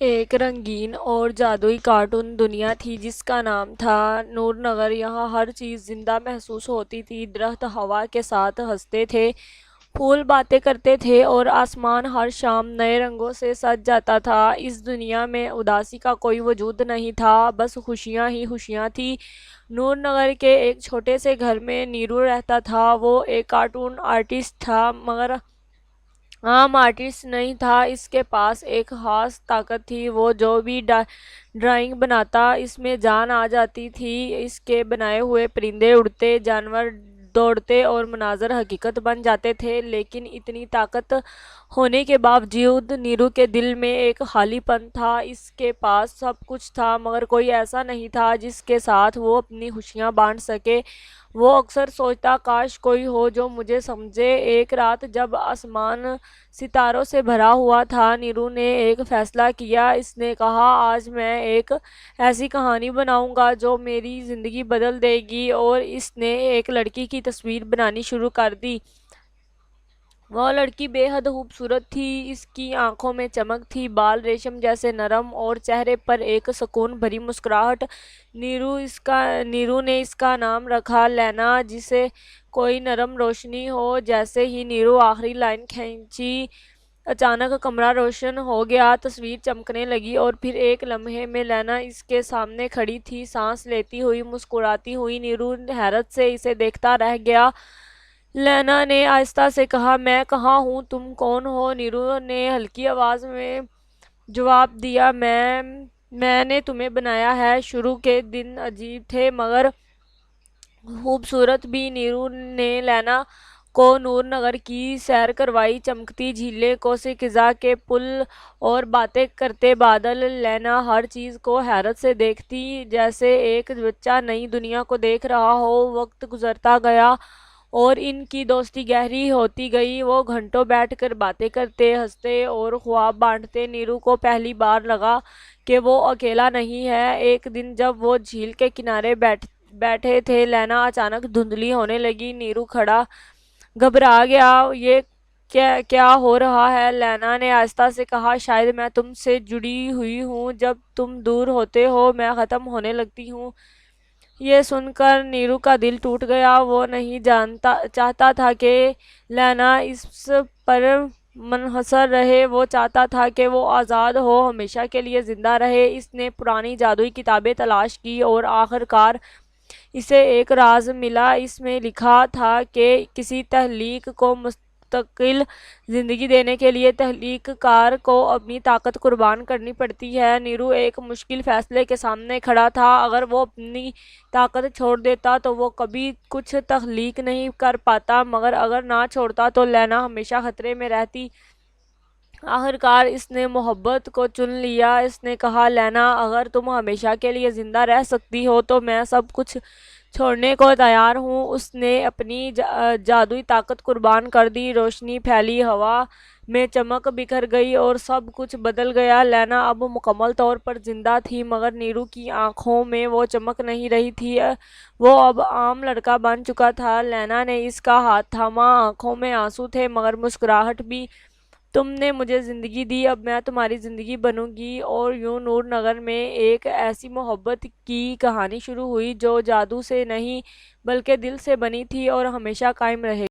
ایک رنگین اور جادوئی کارٹون دنیا تھی جس کا نام تھا نور نگر۔ یہاں ہر چیز زندہ محسوس ہوتی تھی۔ درخت ہوا کے ساتھ ہنستے تھے، پھول باتیں کرتے تھے اور آسمان ہر شام نئے رنگوں سے سج جاتا تھا۔ اس دنیا میں اداسی کا کوئی وجود نہیں تھا، بس خوشیاں ہی خوشیاں تھیں۔ نور نگر کے ایک چھوٹے سے گھر میں نیرو رہتا تھا۔ وہ ایک کارٹون آرٹسٹ تھا، مگر عام آرٹسٹ نہیں تھا۔ اس کے پاس ایک خاص طاقت تھی۔ وہ جو بھی ڈرائنگ بناتا اس میں جان آ جاتی تھی۔ اس کے بنائے ہوئے پرندے اڑتے، جانور دوڑتے اور مناظر حقیقت بن جاتے تھے۔ لیکن اتنی طاقت ہونے کے باوجود نیرو کے دل میں ایک خالی پن تھا۔ اس کے پاس سب کچھ تھا، مگر کوئی ایسا نہیں تھا جس کے ساتھ وہ اپنی خوشیاں بانٹ سکے۔ وہ اکثر سوچتا، کاش کوئی ہو جو مجھے سمجھے۔ ایک رات جب آسمان ستاروں سے بھرا ہوا تھا، نیرو نے ایک فیصلہ کیا۔ اس نے کہا، آج میں ایک ایسی کہانی بناؤں گا جو میری زندگی بدل دے گی۔ اور اس نے ایک لڑکی کی تصویر بنانی شروع کر دی۔ وہ لڑکی بے حد خوبصورت تھی۔ اس کی آنکھوں میں چمک تھی، بال ریشم جیسے نرم اور چہرے پر ایک سکون بھری مسکراہٹ۔ نیرو نے اس کا نام رکھا لینا، جسے کوئی نرم روشنی ہو۔ جیسے ہی نیرو آخری لائن کھینچی، اچانک کمرہ روشن ہو گیا، تصویر چمکنے لگی اور پھر ایک لمحے میں لینا اس کے سامنے کھڑی تھی، سانس لیتی ہوئی، مسکراتی ہوئی۔ نیرو حیرت سے اسے دیکھتا رہ گیا۔ لینا نے آہستہ سے کہا، میں کہاں ہوں؟ تم کون ہو؟ نیرو نے ہلکی آواز میں جواب دیا، میں نے تمہیں بنایا ہے۔ شروع کے دن عجیب تھے مگر خوبصورت بھی۔ نیرو نے لینا کو نور نگر کی سیر کروائی، چمکتی جھیلیں، کوسی قزح کے پل اور باتیں کرتے بادل۔ لینا ہر چیز کو حیرت سے دیکھتی، جیسے ایک بچہ نئی دنیا کو دیکھ رہا ہو۔ وقت گزرتا گیا اور ان کی دوستی گہری ہوتی گئی۔ وہ گھنٹوں بیٹھ کر باتیں کرتے، ہنستے اور خواب بانٹتے۔ نیرو کو پہلی بار لگا کہ وہ اکیلا نہیں ہے۔ ایک دن جب وہ جھیل کے کنارے بیٹھے تھے، لینا اچانک دھندلی ہونے لگی۔ نیرو کھڑا گھبرا گیا، یہ کیا ہو رہا ہے؟ لینا نے آہستہ سے کہا، شاید میں تم سے جڑی ہوئی ہوں، جب تم دور ہوتے ہو میں ختم ہونے لگتی ہوں۔ یہ سن کر نیرو کا دل ٹوٹ گیا۔ وہ نہیں چاہتا تھا کہ لینا اس پر منحصر رہے۔ وہ چاہتا تھا کہ وہ آزاد ہو، ہمیشہ کے لیے زندہ رہے۔ اس نے پرانی جادوئی کتابیں تلاش کی اور آخر کار اسے ایک راز ملا۔ اس میں لکھا تھا کہ کسی تخلیق کو مستقل زندگی دینے کے لیے تخلیق کار کو اپنی طاقت قربان کرنی پڑتی ہے۔ نیرو ایک مشکل فیصلے کے سامنے کھڑا تھا۔ اگر وہ اپنی طاقت چھوڑ دیتا تو وہ کبھی کچھ تخلیق نہیں کر پاتا، مگر اگر نہ چھوڑتا تو لینا ہمیشہ خطرے میں رہتی۔ آخر کار اس نے محبت کو چن لیا۔ اس نے کہا، لینا اگر تم ہمیشہ کے لیے زندہ رہ سکتی ہو تو میں سب کچھ چھوڑنے کو تیار ہوں۔ اس نے اپنی جادوئی طاقت قربان کر دی، روشنی پھیلی، ہوا میں چمک بکھر گئی اور سب کچھ بدل گیا۔ لینا اب مکمل طور پر زندہ تھی، مگر نیرو کی آنکھوں میں وہ چمک نہیں رہی تھی۔ وہ اب عام لڑکا بن چکا تھا۔ لینا نے اس کا ہاتھ تھاما، آنکھوں میں آنسو تھے مگر مسکراہٹ بھی۔ تم نے مجھے زندگی دی، اب میں تمہاری زندگی بنوں گی۔ اور یوں نور نگر میں ایک ایسی محبت کی کہانی شروع ہوئی جو جادو سے نہیں بلکہ دل سے بنی تھی اور ہمیشہ قائم رہے گی۔